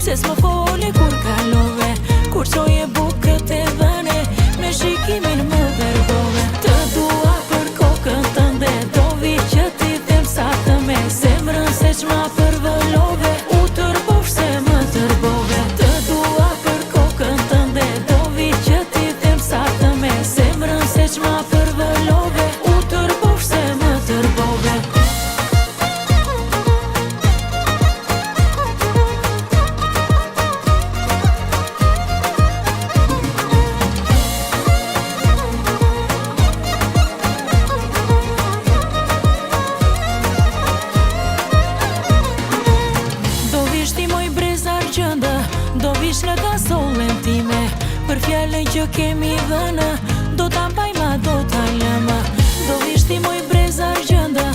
se s'më foli kur kalove, kur qoje bukët e vëne, me shikimin më verbove. Të dua për kokën tënde, do vi që ti them sa të me zemrën se qma përvëllove, u tërbosh se më tërbove. Të dua për kokën tënde, do vi që ti them sa të me zemrën se qma përvëllove, u tërbosh se më tërbove. Do vish në kasollën time, për fjallën që kemi dhënë, do ta mbajma, do ta lëma. Do vish ti moj breza argjënda,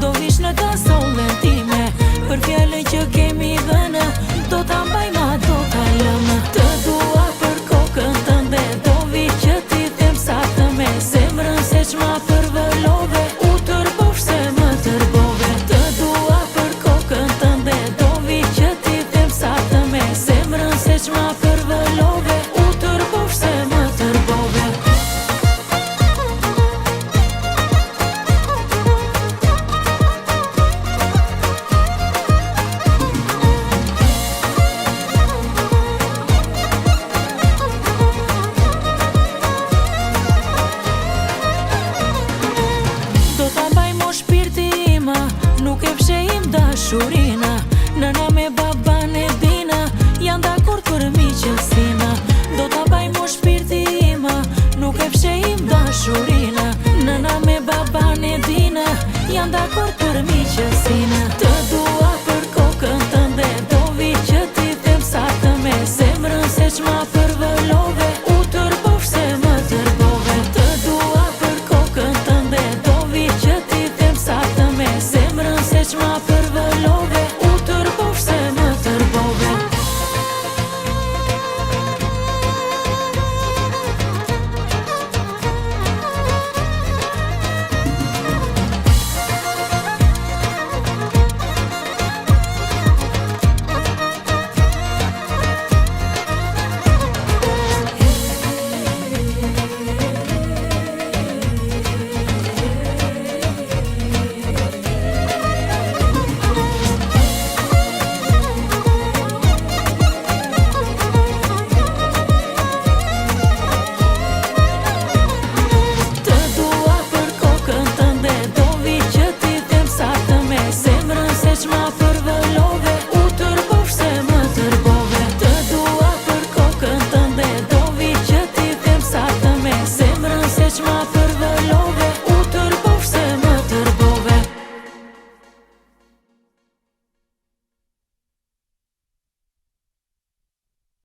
do vish në kasollën time, për fjallën që kemi dhënë, do ta mbajma, do ta lëma. Të dua për kokën tënde, do vi që ti them sa të me zemrën se qma përvëllove, u tërbosh se më tërbove. Të dua për kokën tënde, do vi që ti them sa të me zemrën se qma përvëllove, u tërbosh se më tërbove. Do ta mbaj mo shpirti ima, nuk e pshehim dashuri.